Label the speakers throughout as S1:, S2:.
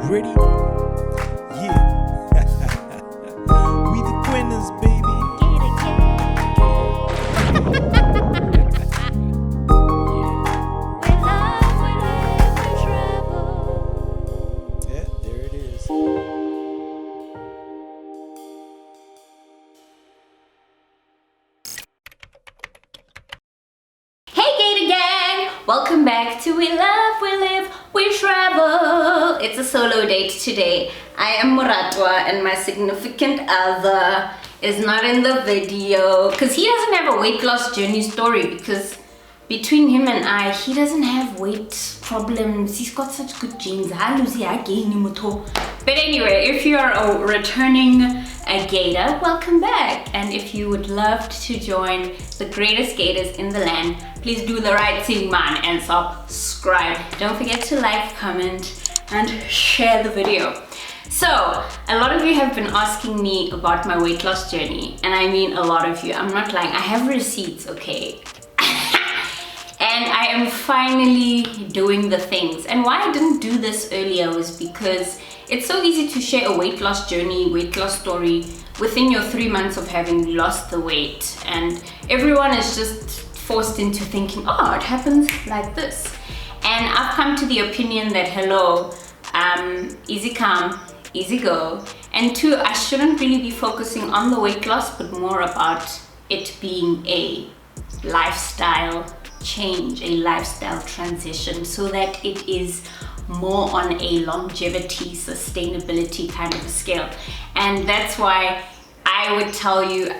S1: Ready? Yeah. We the Koenas, baby. Yeah, there it is.
S2: Hey Gator Gang! Welcome back to We Love, We Live, We Travel. It's a solo date today. I am Moratoa and my significant other is not in the video because he doesn't have a weight loss journey story, because between him and I, he doesn't have weight problems. He's got such good genes. But anyway, if you are a returning gator, welcome back. And if you would love to join the greatest gators in the land, please do the right thing, man, and subscribe. Don't forget to like, comment, and share the video. So, a lot of you have been asking me about my weight loss journey, and I mean a lot of you. I'm not lying. I have receipts, okay? And I am finally doing the things. And why I didn't do this earlier was because it's so easy to share a weight loss journey, weight loss story within your 3 months of having lost the weight. And everyone is just forced into thinking, oh, it happens like this. And I've come to the opinion that, hello, easy come, easy go. And two, I shouldn't really be focusing on the weight loss, but more about it being a lifestyle change, a lifestyle transition, so that it is more on a longevity, sustainability kind of a scale. And that's why I would tell you,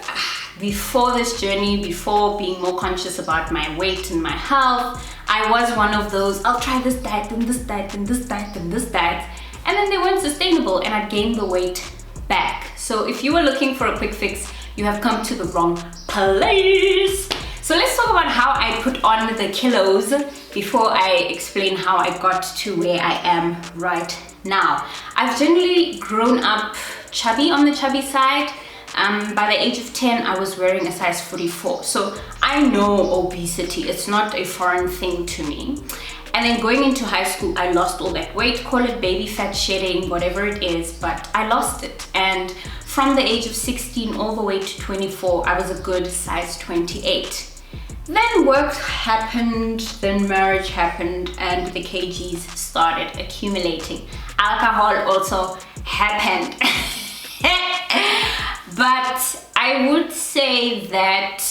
S2: before this journey, before being more conscious about my weight and my health, I was one of those, I'll try this diet and this diet and this diet and this diet, and then they weren't sustainable and I gained the weight back. So if you were looking for a quick fix, you have come to the wrong place. So let's talk about how I put on the kilos before I explain how I got to where I am right now. I've generally grown up chubby, on the chubby side. By the age of 10, I was wearing a size 44. So I know obesity, it's not a foreign thing to me. And then going into high school, I lost all that weight, call it baby fat shedding, whatever it is, but I lost it. And from the age of 16 all the way to 24, I was a good size 28. Then work happened, then marriage happened, and the kgs started accumulating. Alcohol also happened. But I would say that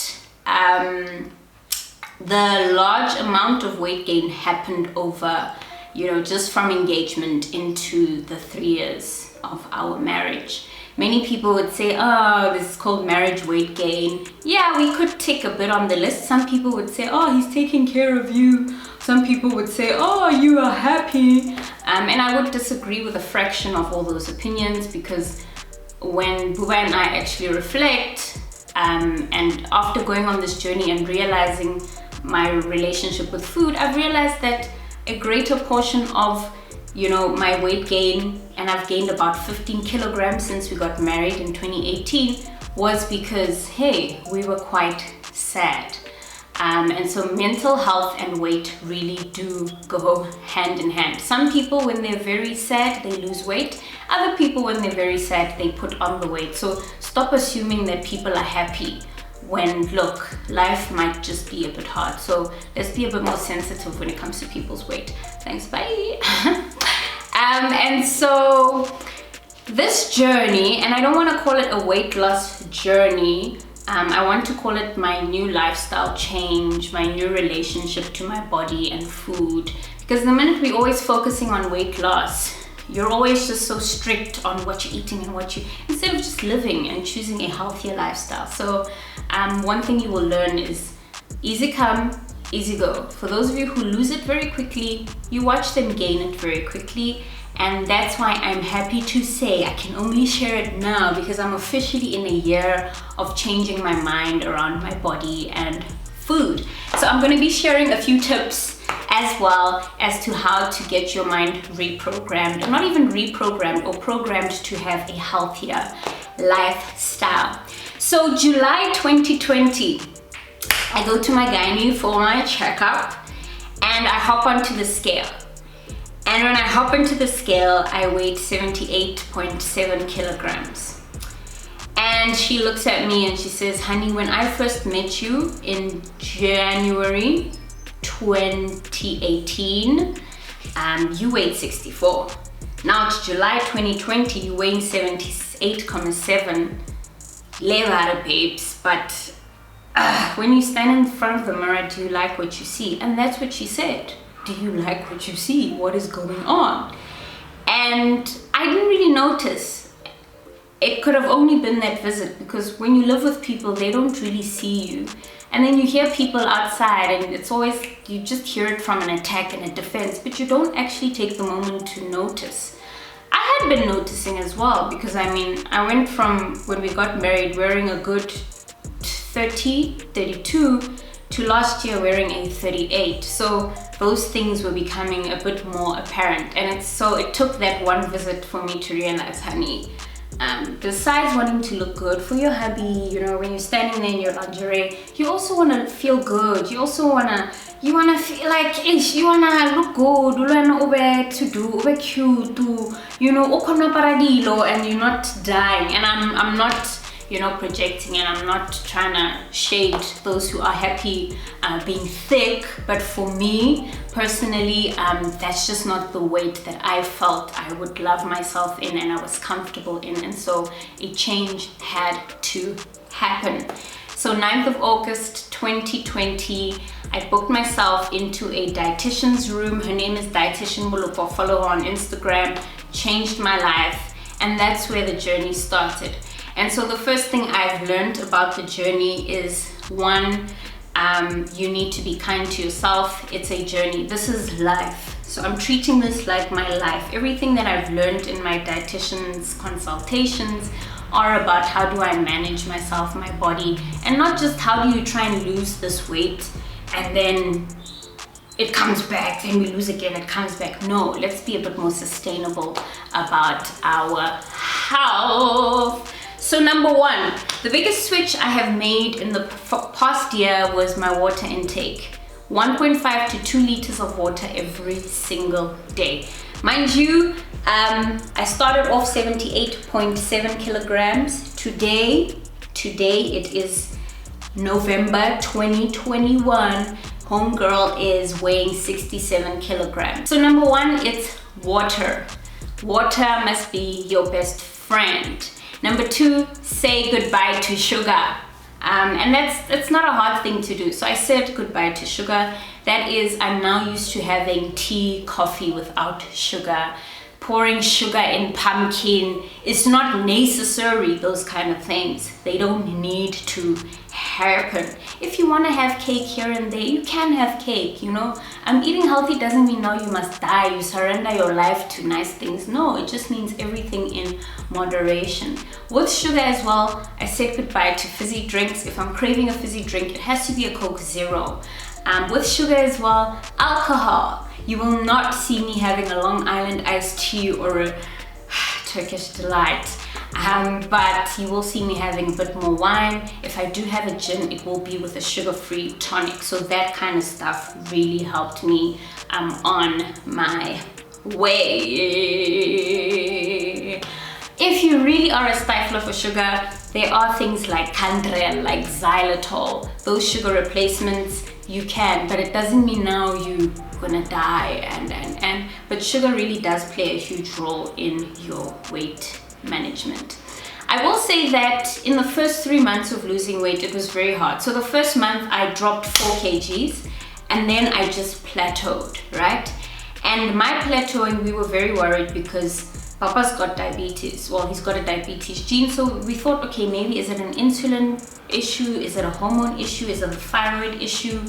S2: the large amount of weight gain happened over, just from engagement into the 3 years of our marriage. Many people would say, oh, this is called marriage weight gain. Yeah, we could tick a bit on the list. Some people would say, oh, he's taking care of you. Some people would say, oh, you are happy. And I would disagree with a fraction of all those opinions, because when Buba and I actually reflect, and after going on this journey and realizing my relationship with food, I've realized that a greater portion of my weight gain, and I've gained about 15 kilograms since we got married in 2018, was because, hey, we were quite sad. And so mental health and weight really do go hand in hand. Some people, when they're very sad, they lose weight. Other people, when they're very sad, they put on the weight. So stop assuming that people are happy when, look, life might just be a bit hard. So let's be a bit more sensitive when it comes to people's weight. Thanks, bye. And so this journey, and I don't want to call it a weight loss journey, I want to call it my new lifestyle change, my new relationship to my body and food. Because the minute we're always focusing on weight loss, you're always just so strict on what you're eating and instead of just living and choosing a healthier lifestyle. So one thing you will learn is easy come, easy go. For those of you who lose it very quickly, you watch them gain it very quickly. And that's why I'm happy to say I can only share it now, because I'm officially in a year of changing my mind around my body and food. So I'm going to be sharing a few tips as well as to how to get your mind reprogrammed, or not even reprogrammed, or programmed to have a healthier lifestyle. So July 2020, I go to my gynae for my checkup and I hop onto the scale. And when I hop into the scale, I weighed 78.7 kilograms. And she looks at me and she says, honey, when I first met you in January 2018, you weighed 64. Now it's July 2020, you're weighing 78.7. Levara, babes, but when you stand in front of the mirror, do you like what you see? And that's what she said. Do you like what you see? What is going on? And I didn't really notice. It could have only been that visit, because when you live with people, they don't really see you. And then you hear people outside and it's always, you just hear it from an attack and a defense, but you don't actually take the moment to notice. I had been noticing as well, because I mean, I went from when we got married wearing a good 32 to last year wearing a 38. So those things were becoming a bit more apparent. And it took that one visit for me to realize, honey, besides wanting to look good for your hubby, you know, when you're standing there in your lingerie, you also want to feel good. You also want to feel like, you want to look good, you want to do, cute, you know, and you're not dying. And I'm not, you know, projecting, and I'm not trying to shade those who are happy being thick, but for me personally, that's just not the weight that I felt I would love myself in and I was comfortable in. And so a change had to happen. So 9th of August 2020, I booked myself into a dietitian's room. Her name is Dietitian Mulupo. Follow her on Instagram. Changed my life, and that's where the journey started. And so the first thing I've learned about the journey is, one, you need to be kind to yourself. It's a journey. This is life. So I'm treating this like my life. Everything that I've learned in my dietitian's consultations are about how do I manage myself, my body, and not just how do you try and lose this weight and then it comes back, then we lose again, it comes back. No, let's be a bit more sustainable about our health. So number one, the biggest switch I have made in the past year was my water intake. 1.5 to 2 liters of water every single day. Mind you, I started off 78.7 kilograms. Today it is November 2021. Homegirl is weighing 67 kilograms. So number one, it's water. Water must be your best friend. Number two, say goodbye to sugar. And that's not a hard thing to do. So I said goodbye to sugar. That is, I'm now used to having tea, coffee without sugar. Pouring sugar in pumpkin is not necessary, those kind of things. They don't need to happen. If you want to have cake here and there, you can have cake, you know. Eating healthy doesn't mean now you must die, you surrender your life to nice things. No, it just means everything in moderation. With sugar as well, I said goodbye to fizzy drinks. If I'm craving a fizzy drink, it has to be a Coke Zero. With sugar as well, alcohol. You will not see me having a Long Island iced tea or a Turkish delight. But you will see me having a bit more wine. If I do have a gin, it will be with a sugar-free tonic. So that kind of stuff really helped me on my way. If you really are a stifler for sugar, there are things like Candrel, like xylitol. Those sugar replacements, you can, but it doesn't mean now you're gonna die. But sugar really does play a huge role in your weight management. I will say that in the first 3 months of losing weight, it was very hard. So the first month I dropped 4 kgs and then I just plateaued, right? And my plateauing, we were very worried because Papa's got diabetes. Well, he's got a diabetes gene. So we thought, okay, maybe is it an insulin issue? Is it a hormone issue? Is it a thyroid issue?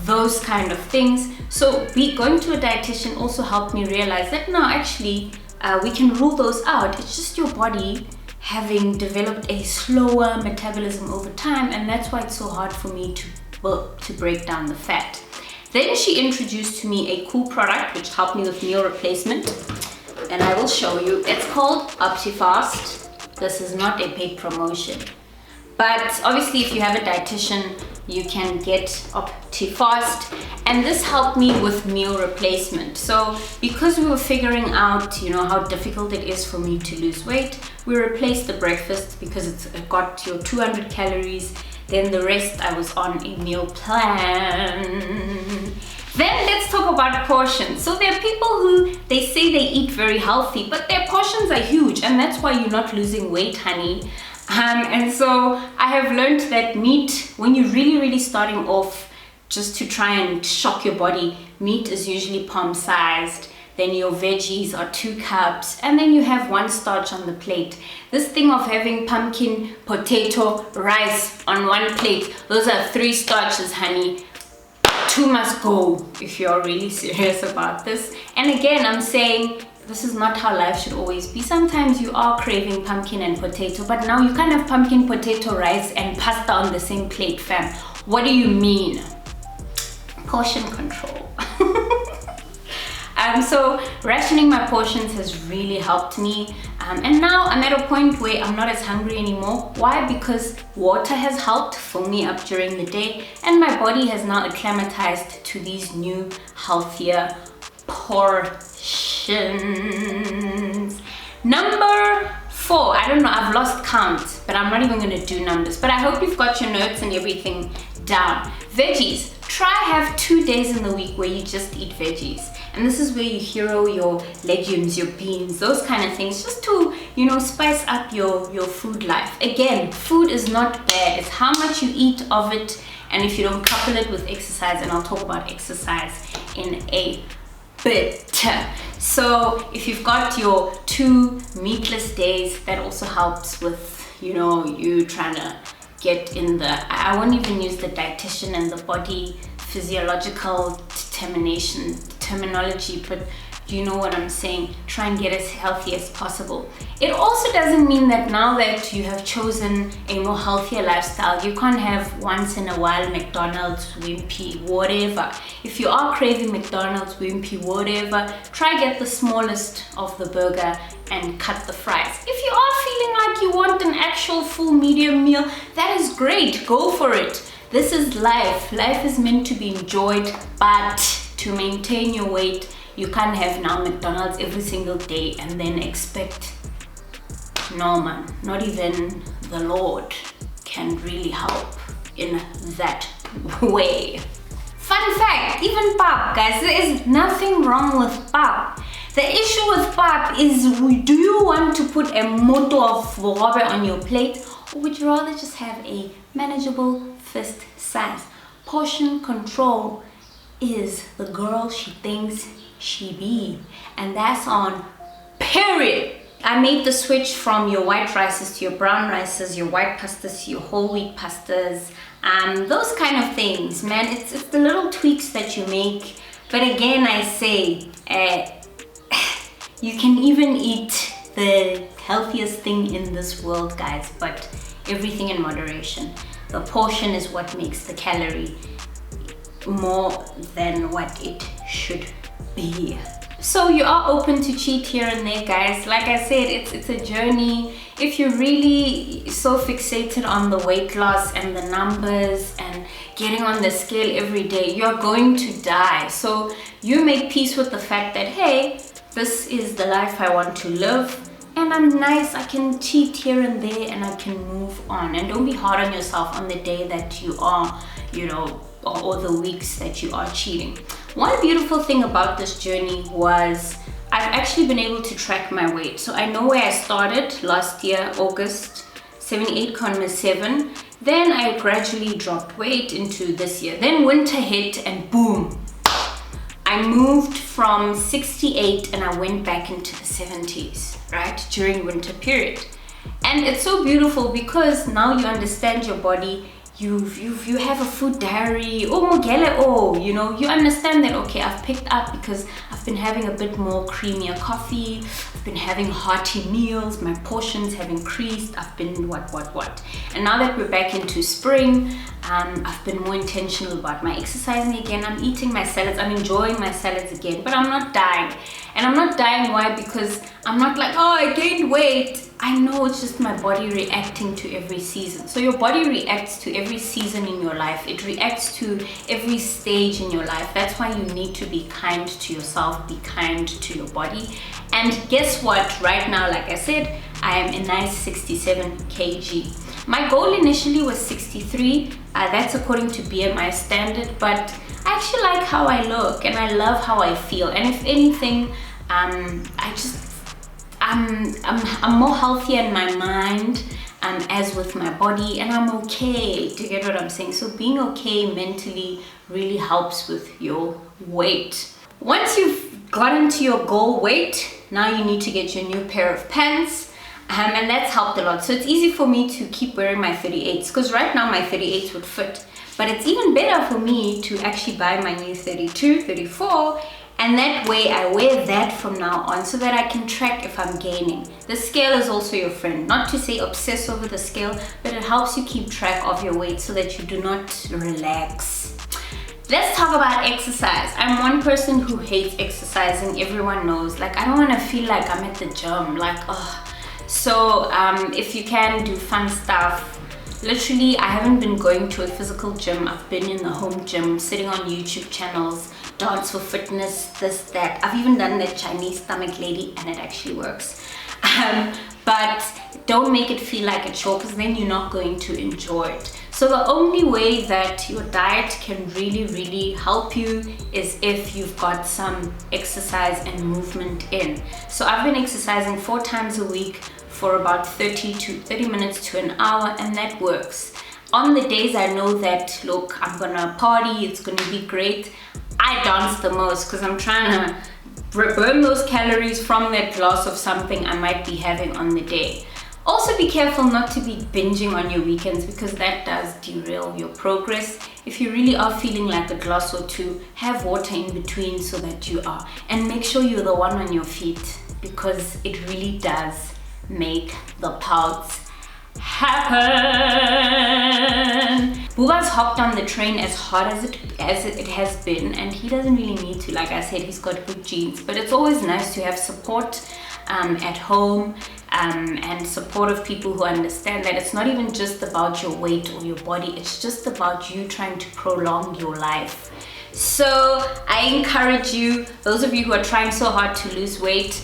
S2: Those kind of things. So going to a dietitian also helped me realize that no, actually, we can rule those out. It's just your body having developed a slower metabolism over time, and that's why it's so hard for me to break down the fat. Then she introduced to me a cool product which helped me with meal replacement, and I will show you. It's called OptiFast. This is not a paid promotion, But obviously if you have a dietitian, you can get OptiFast, and this helped me with meal replacement. So because we were figuring out, you know, how difficult it is for me to lose weight, we replaced the breakfast because it got your 200 calories. Then the rest I was on a meal plan. Then let's talk about portions. So there are people who, they say they eat very healthy, but their portions are huge, and that's why you're not losing weight, honey. And so I have learned that meat, when you're really starting off, just to try and shock your body, meat is usually palm sized. Then your veggies are 2 cups, and then you have 1 starch on the plate. This thing of having pumpkin, potato, rice on 1 plate, those are 3 starches, honey. 2 must go if you're really serious about this. And again, I'm saying this is not how life should always be. Sometimes you are craving pumpkin and potato, but now you can't have pumpkin, potato, rice, and pasta on the same plate, fam. What do you mean? Portion control. So rationing my portions has really helped me, and now I'm at a point where I'm not as hungry anymore. Why? Because water has helped fill me up during the day, and my body has now acclimatized to these new, healthier portions. Number 4, I don't know, I've lost count, but I'm not even going to do numbers, but I hope you've got your notes and everything down. Veggies. Try have 2 days in the week where you just eat veggies, and this is where you hero your legumes, your beans, those kind of things, just to, you know, spice up your food life. Again, food is not bad, it's how much you eat of it, and if you don't couple it with exercise, and I'll talk about exercise in a bit. So if you've got your 2 meatless days, that also helps with, you know, you trying to get in the, I won't even use the dietitian and the body physiological terminology, but you know what I'm saying, try and get as healthy as possible. It also doesn't mean that now that you have chosen a more healthier lifestyle, you can't have once in a while McDonald's, Wimpy, whatever. If you are craving McDonald's, Wimpy, whatever, try get the smallest of the burger and cut the fries. If you are feeling like you want an actual full medium meal, that is great, go for it. This is life. Life is meant to be enjoyed, but to maintain your weight, you can't have now McDonald's every single day and then expect, no man, not even the Lord can really help in that way. Fun fact, even pap, guys, there is nothing wrong with pap. The issue with pap is, do you want to put a moto of bogobe on your plate, or would you rather just have a manageable fist size? Portion control is the girl she thinks she be, and that's on period. I made the switch from your white rices to your brown rices, your white pastas to your whole wheat pastas, those kind of things, man. It's the little tweaks that you make. But again, I say, you can even eat the healthiest thing in this world, guys, but everything in moderation. The portion is what makes the calorie more than what it should be. So you are open to cheat here and there, guys. Like I said, it's a journey. If you're really so fixated on the weight loss and the numbers and getting on the scale every day, you're going to die. So you make peace with the fact that, hey, this is the life I want to live, and I'm nice, I can cheat here and there, and I can move on. And don't be hard on yourself on the day that you are, you know, or the weeks that you are cheating. One beautiful thing about this journey was I've actually been able to track my weight. So I know where I started last year, August, 78.7. Then I gradually dropped weight into this year. Then winter hit and boom, I moved from 68 and I went back into the 70s, right, during winter period. And it's so beautiful because now you understand your body. You have a food diary, you know, you understand that, okay, I've picked up because I've been having a bit more creamier coffee, I've been having hearty meals, my portions have increased, I've been what. And now that we're back into spring, I've been more intentional about my exercising again. I'm eating my salads, I'm enjoying my salads again, but I'm not dying. And I'm not dying, why? Because I'm not like, oh, I gained weight. I know it's just my body reacting to every season. So your body reacts to every season in your life. It reacts to every stage in your life. That's why you need to be kind to yourself, be kind to your body. And guess what? Right now, like I said, I am a nice 67 kg. My goal initially was 63. That's according to BMI standard, but I actually like how I look and I love how I feel. And if anything, I'm more healthier in my mind as with my body, and I'm okay. Do you get what I'm saying? So being okay mentally really helps with your weight. Once you've gotten to your goal weight, now you need to get your new pair of pants, and that's helped a lot. So it's easy for me to keep wearing my 38s, because right now my 38s would fit, but it's even better for me to actually buy my new 32, 34, and that way I wear that from now on so that I can track if I'm gaining. The scale is also your friend. Not to say obsess over the scale, but it helps you keep track of your weight so that you do not relax. Let's talk about exercise. I'm one person who hates exercising. Everyone knows. Like, I don't want to feel like I'm at the gym. Like, oh. So if you can do fun stuff. Literally, I haven't been going to a physical gym. I've been in the home gym, sitting on YouTube channels, Dance for Fitness, this, that. I've even done that Chinese stomach lady, and it actually works. But don't make it feel like a chore, because then you're not going to enjoy it. So the only way that your diet can really help you is if you've got some exercise and movement in. So I've been exercising 4 times a week for about 30 minutes to an hour, and that works. On the days I know that, look, I'm gonna party, it's gonna be great, I dance the most, because I'm trying to burn those calories from that glass of something I might be having on the day. Also be careful not to be binging on your weekends, because that does derail your progress. If you really are feeling like a glass or two, have water in between so that you are. And make sure you're the one on your feet, because it really does make the pouts happen. Buba's hopped on the train as hard as it has been, and he doesn't really need to. Like I said, he's got good genes, but it's always nice to have support at home, and supportive people who understand that it's not even just about your weight or your body, it's just about you trying to prolong your life. So I encourage you, those of you who are trying so hard to lose weight,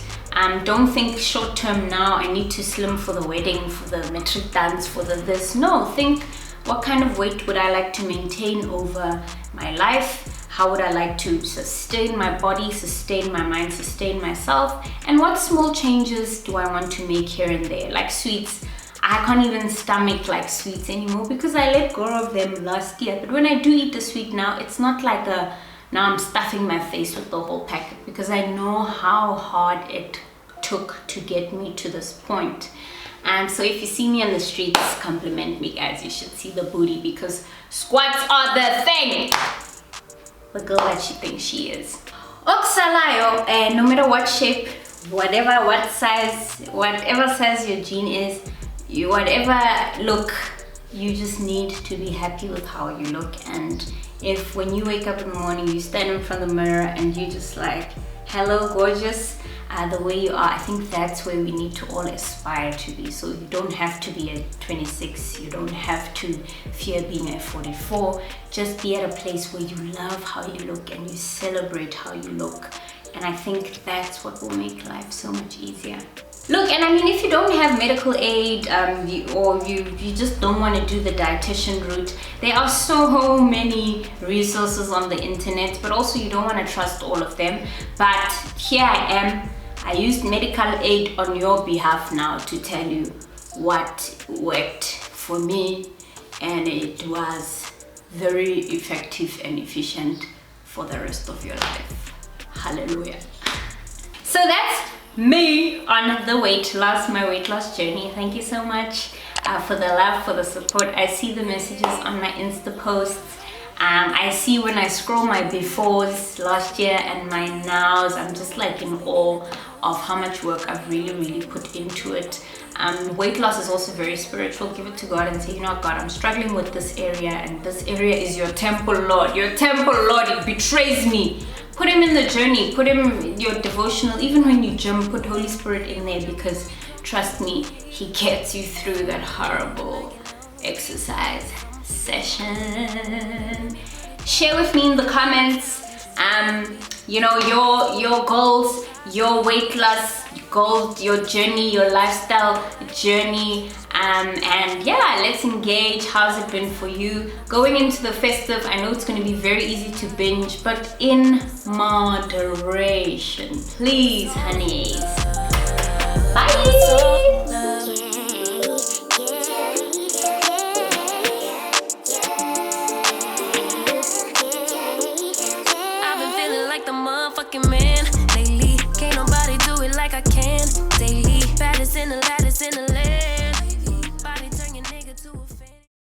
S2: don't think short term now, I need to slim for the wedding, for the matric dance, for the this. No, think, what kind of weight would I like to maintain over my life? How would I like to sustain my body, sustain my mind, sustain myself? And what small changes do I want to make here and there? Like sweets, I can't even stomach like sweets anymore because I let go of them last year. But when I do eat a sweet now, it's not like now I'm stuffing my face with the whole packet, because I know how hard it took to get me to this point. And so if you see me on the streets, compliment me, guys. You should see the booty, because squats are the thing. The girl that she thinks she is. Oksalayo, no matter what shape, whatever, what size, whatever size your jean is, whatever look, you just need to be happy with how you look. And if when you wake up in the morning, you stand in front of the mirror and you just like, hello gorgeous, the way you are, I think that's where we need to all aspire to be. So you don't have to be a 26, you don't have to fear being a 44, just be at a place where you love how you look and you celebrate how you look. And I think that's what will make life so much easier. Look, and I mean, if you don't have medical aid, you just don't want to do the dietitian route, there are so many resources on the internet, but also you don't want to trust all of them. But here I am. I used medical aid on your behalf now to tell you what worked for me, and it was very effective and efficient for the rest of your life. Hallelujah. So that's me on the weight loss, my weight loss journey. Thank you so much for the love, for the support. I see the messages on my Insta posts. I see when I scroll my befores last year and my nows, I'm just like in awe of how much work I've really put into it. Weight loss is also very spiritual. Give it to God and say, you know, God, I'm struggling with this area, and this area is your temple, Lord. Your temple, Lord, it betrays me. Put him in the journey, put him in your devotional. Even when you gym, put Holy Spirit in there, because trust me, he gets you through that horrible exercise session. Share with me in the comments, you know, your goals, your weight loss goals, your journey, your lifestyle journey, and yeah, let's engage. How's it been for you going into the festive? I know it's going to be very easy to binge, but in moderation, please, honeys. Bye.
S3: Man lately, can't nobody do it like I can daily, baddest in the ladder.